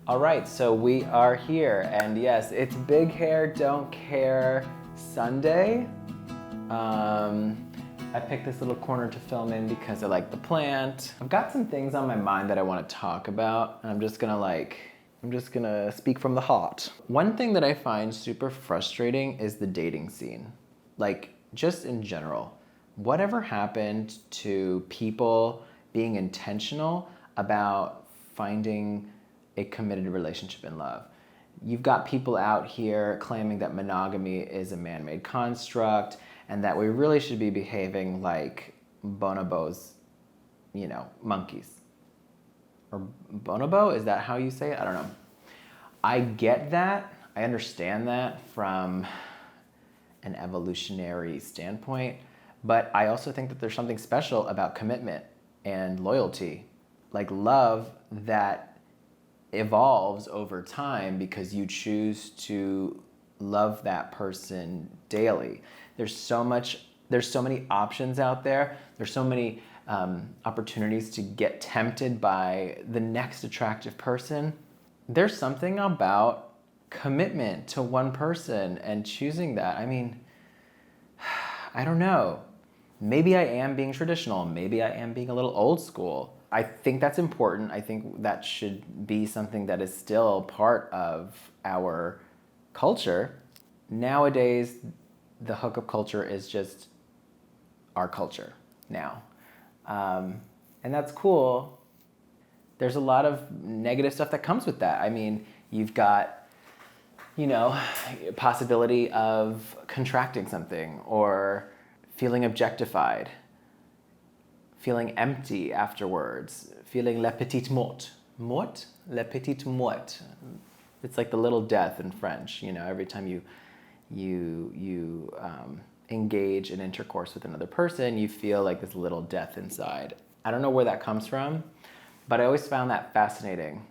All right, so we are here, and yes, it's Big Hair Don't Care Sunday. I picked this little corner to film in because I like the plant. I've got some things on my mind that I want to talk about, and I'm just gonna speak from the heart. One thing that I find super frustrating is the dating scene. Like, just in general. Whatever happened to people being intentional about finding a committed relationship in love? You've got people out here claiming that monogamy is a man-made construct and that we really should be behaving like bonobos, monkeys. Or bonobo, is that how you say it? I don't know. I get that. I understand that from an evolutionary standpoint, but I also think that there's something special about commitment and loyalty, like love that evolves over time because you choose to love that person daily. There's so many options out there. There's so many opportunities to get tempted by the next attractive person. There's something about commitment to one person and choosing that. I mean, I don't know. Maybe I am being traditional. Maybe I am being a little old school. I think that's important. I think that should be something that is still part of our culture. Nowadays, the hookup culture is just our culture now. And that's cool. There's a lot of negative stuff that comes with that. I mean, you've got, possibility of contracting something or feeling objectified, feeling empty afterwards, feeling la petite mort. Mort? La petite mort. It's like the little death in French. Every time you engage in intercourse with another person, you feel like this little death inside. I don't know where that comes from, but I always found that fascinating.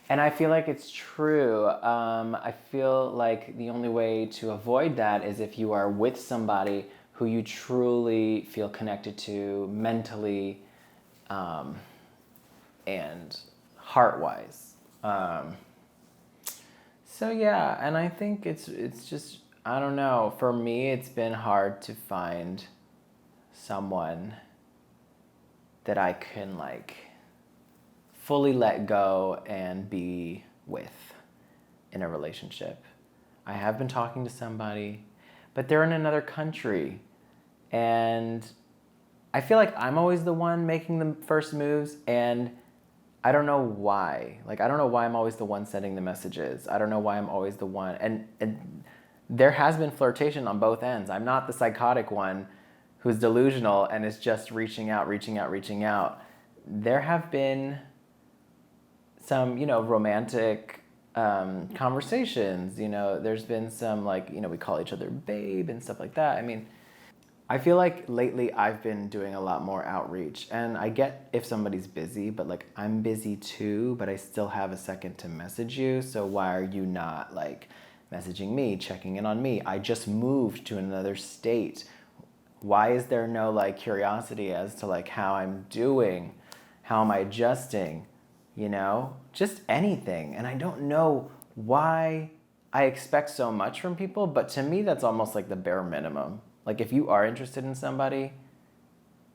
And I feel like it's true. I feel like the only way to avoid that is if you are with somebody who you truly feel connected to mentally and heart-wise. So yeah, and I think it's just, I don't know, for me it's been hard to find someone that I can fully let go and be with in a relationship. I have been talking to somebody, but they're in another country, and I feel like I'm always the one making the first moves, and I don't know why. I don't know why I'm always the one sending the messages. I don't know why I'm always the one. And there has been flirtation on both ends. I'm not the psychotic one who's delusional and is just reaching out. There have been some, romantic conversations. There's been some we call each other babe and stuff like that. I mean, I feel like lately I've been doing a lot more outreach, and I get if somebody's busy, but I'm busy too, but I still have a second to message you. So why are you not messaging me, checking in on me? I just moved to another state. Why is there no curiosity as to how I'm doing? How am I adjusting? Just anything. And I don't know why I expect so much from people, but to me that's almost the bare minimum. If you are interested in somebody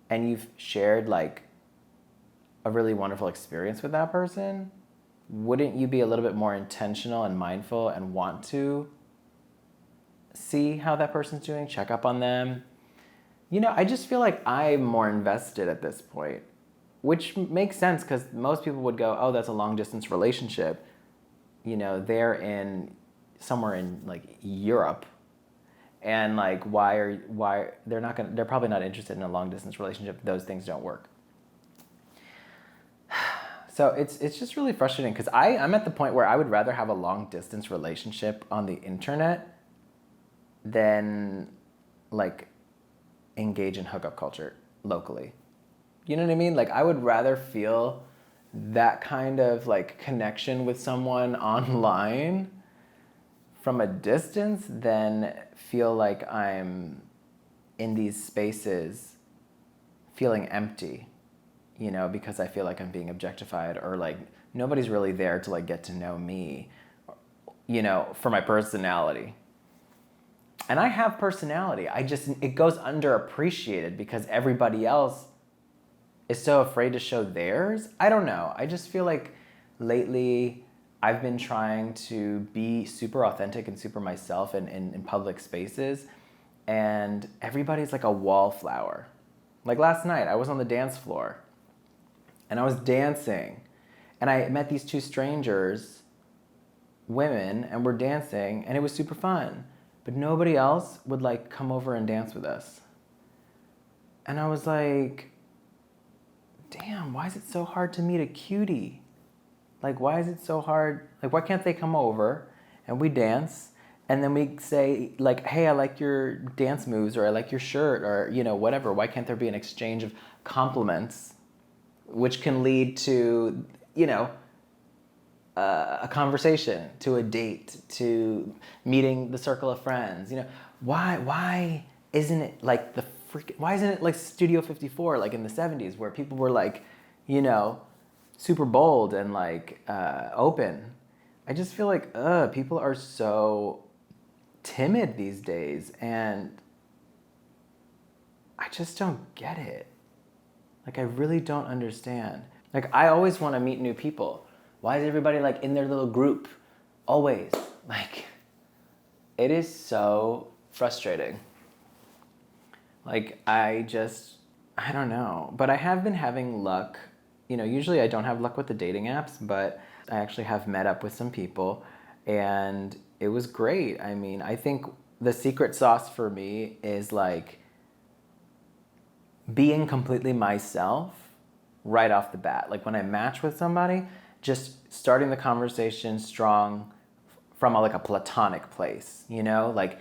and you've shared a really wonderful experience with that person, wouldn't you be a little bit more intentional and mindful and want to see how that person's doing, check up on them? I just feel like I'm more invested at this point, which makes sense because most people would go, oh, that's a long distance relationship. They're somewhere in Europe. And why they're probably not interested in a long distance relationship. Those things don't work. So it's just really frustrating because I'm at the point where I would rather have a long distance relationship on the internet than engage in hookup culture locally. You know what I mean? I would rather feel that kind of connection with someone online from a distance than feel like I'm in these spaces feeling empty. you know, because I feel like I'm being objectified, or like nobody's really there to like get to know me, you know, for my personality. And I have personality. It goes underappreciated because everybody else is so afraid to show theirs. I don't know. I just feel like lately I've been trying to be super authentic and super myself in public spaces. And everybody's like a wallflower. Like last night, I was on the dance floor and I was dancing. And I met these two strangers, women, and we're dancing, and it was super fun. But nobody else would like come over and dance with us. And I was like, damn, why is it so hard to meet a cutie? Like, why is it so hard? Like, why can't they come over and we dance, and then we say like, hey, I like your dance moves, or I like your shirt, or, you know, whatever. Why can't there be an exchange of compliments, which can lead to, you know, a conversation, to a date, to meeting the circle of friends? You know, why isn't it like why isn't it like Studio 54, like in the 70s, where people were like, you know, super bold and like open? I just feel like people are so timid these days, and I just don't get it. Like, I really don't understand. Like, I always want to meet new people. Why is everybody like in their little group always? Like, it is so frustrating. Like, I don't know. But I have been having luck. You know, usually I don't have luck with the dating apps, but I actually have met up with some people, and it was great. I mean, I think the secret sauce for me is like being completely myself right off the bat. Like, when I match with somebody, just starting the conversation strong from like a platonic place, you know, like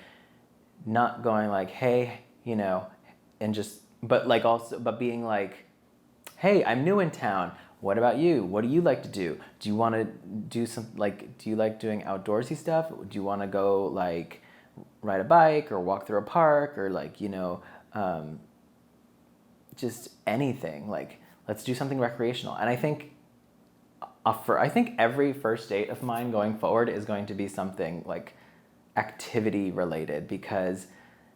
not going like, hey, you know, and just, but being like, hey, I'm new in town. What about you? What do you like to do? Do you want to do do you like doing outdoorsy stuff? Do you want to go like ride a bike or walk through a park, or like, you know, just anything. Like, let's do something recreational. And I think every first date of mine going forward is going to be something like activity related, because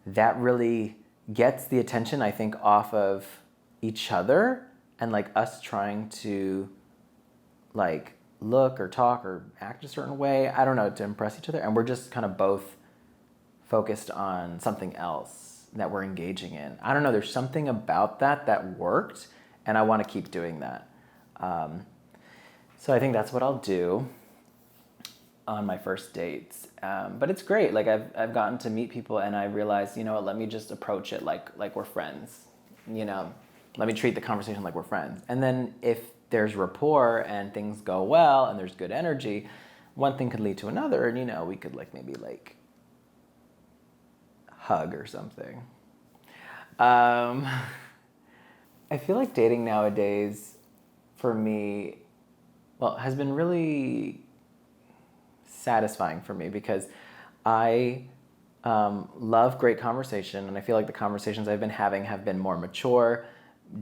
that really gets the attention, I think, off of each other, and like us trying to like look or talk or act a certain way, I don't know, to impress each other. And we're just kind of both focused on something else that we're engaging in. I don't know, there's something about that worked, and I want to keep doing that. So I think that's what I'll do on my first dates. But it's great. Like, I've gotten to meet people, and I realized, you know what, let me just approach it like we're friends. You know, let me treat the conversation like we're friends. And then if there's rapport and things go well and there's good energy, one thing could lead to another, and, you know, we could like maybe like hug or something. I feel like dating nowadays, for me, well, has been really satisfying for me, because I love great conversation, and I feel like the conversations I've been having have been more mature,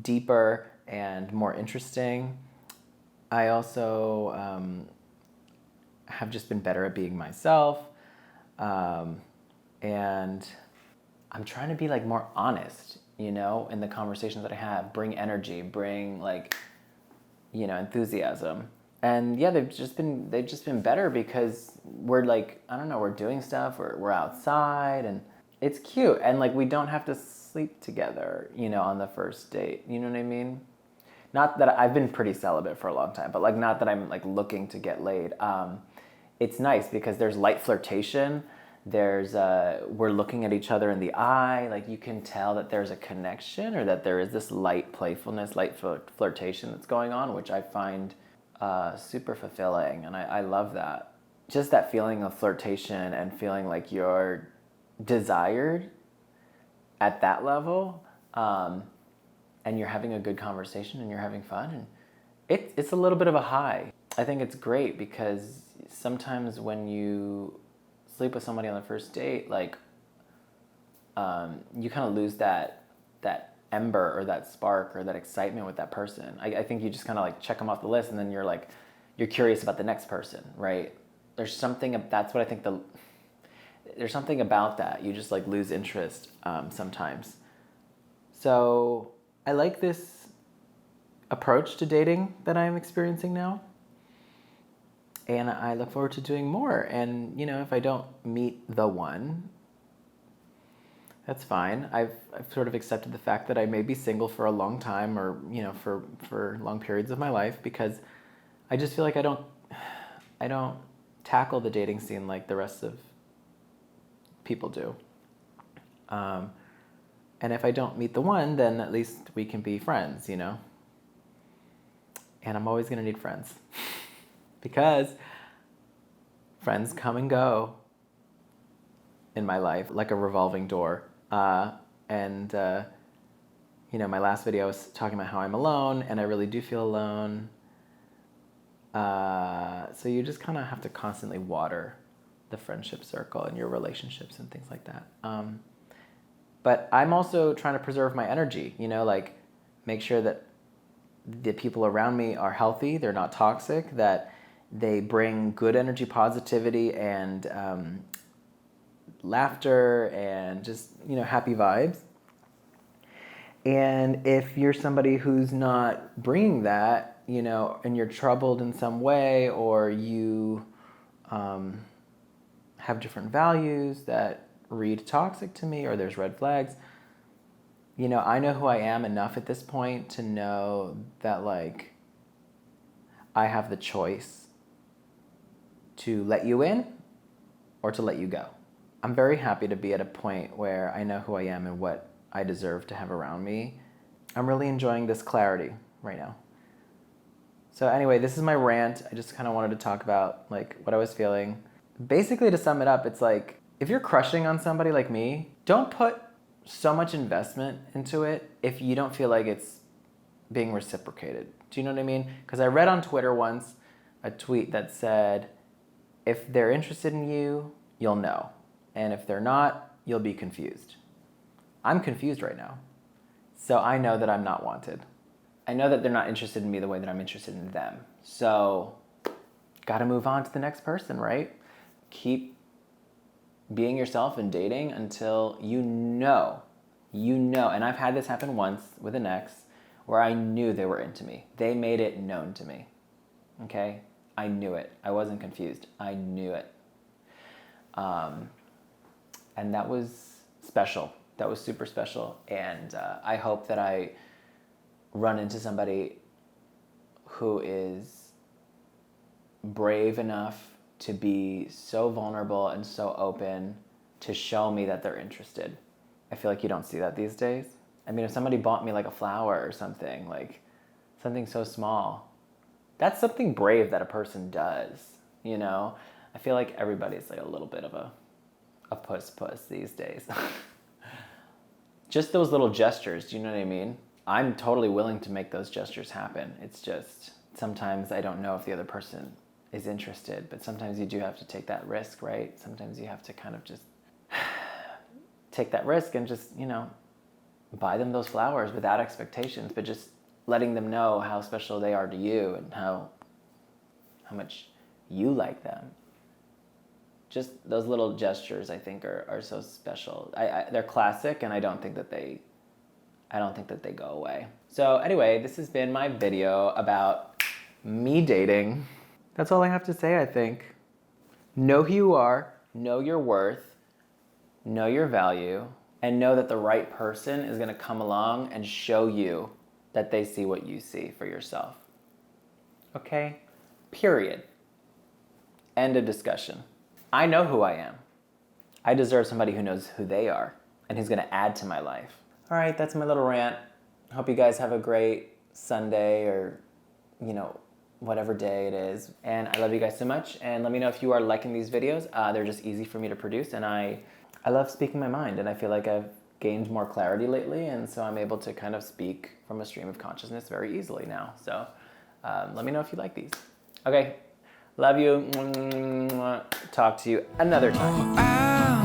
deeper, and more interesting. I also have just been better at being myself, and I'm trying to be like more honest, you know, in the conversations that I have. Bring energy, bring like, you know, enthusiasm. And yeah, they've just been better, because we're like, I don't know, we're doing stuff, we're outside, and it's cute. And like, we don't have to sleep together, you know, on the first date. You know what I mean? Not that I've been pretty celibate for a long time, but like, not that I'm like looking to get laid. It's nice because there's light flirtation. There's we're looking at each other in the eye. Like, you can tell that there's a connection, or that there is this light playfulness, light flirtation that's going on, which I find super fulfilling, and I love that. Just that feeling of flirtation and feeling like you're desired at that level, and you're having a good conversation and you're having fun, and it's a little bit of a high. I think it's great, because sometimes when you sleep with somebody on the first date, like you kind of lose that ember or that spark or that excitement with that person. I think you just kind of like check them off the list, and then you're curious about the next person, right? There's something, that's what I think there's something about that. You just like lose interest sometimes. So I like this approach to dating that I'm experiencing now. And I look forward to doing more. And, if I don't meet the one, that's fine. I've sort of accepted the fact that I may be single for a long time, or, for long periods of my life, because I just feel like I don't tackle the dating scene like the rest of people do. And if I don't meet the one, then at least we can be friends, And I'm always going to need friends. Because friends come and go in my life like a revolving door. My last video I was talking about how I'm alone, and I really do feel alone. So you just kind of have to constantly water the friendship circle and your relationships and things like that. But I'm also trying to preserve my energy, make sure that the people around me are healthy, they're not toxic, that they bring good energy, positivity, and laughter, and just, happy vibes. And if you're somebody who's not bringing that, and you're troubled in some way, or you have different values that read toxic to me, or there's red flags, I know who I am enough at this point to know that, I have the choice to let you in or to let you go. I'm very happy to be at a point where I know who I am and what I deserve to have around me. I'm really enjoying this clarity right now. So anyway, this is my rant. I just kind of wanted to talk about what I was feeling. Basically, to sum it up, it's if you're crushing on somebody like me, don't put so much investment into it if you don't feel like it's being reciprocated. Do you know what I mean? Because I read on Twitter once a tweet that said, if they're interested in you, you'll know. And if they're not, you'll be confused. I'm confused right now. So I know that I'm not wanted. I know that they're not interested in me the way that I'm interested in them. So gotta move on to the next person, right? Keep being yourself and dating until you know. And I've had this happen once with an ex where I knew they were into me. They made it known to me, okay? I knew it. I wasn't confused. I knew it. And that was special. That was super special. And I hope that I run into somebody who is brave enough to be so vulnerable and so open to show me that they're interested. I feel like you don't see that these days. I mean, if somebody bought me a flower or something, something so small, that's something brave that a person does, I feel like everybody's a little bit of a puss these days. Just those little gestures, do you know what I mean? I'm totally willing to make those gestures happen. It's just sometimes I don't know if the other person is interested, but sometimes you do have to take that risk, right? Sometimes you have to kind of just take that risk and just, buy them those flowers without expectations, but just letting them know how special they are to you and how much you like them. Just those little gestures, I think, are so special. They're classic, and I don't think that they go away. So anyway, this has been my video about me dating. That's all I have to say, I think. Know who you are, know your worth, know your value, and know that the right person is going to come along and show you that they see what you see for yourself. Okay? Period. End of discussion. I know who I am. I deserve somebody who knows who they are and who's going to add to my life. All right, that's my little rant. Hope you guys have a great Sunday or, whatever day it is. And I love you guys so much. And let me know if you are liking these videos. They're just easy for me to produce. And I love speaking my mind. And I feel like I've gained more clarity lately. And so I'm able to kind of speak from a stream of consciousness very easily now. So let me know if you like these. Okay. Love you. Talk to you another time.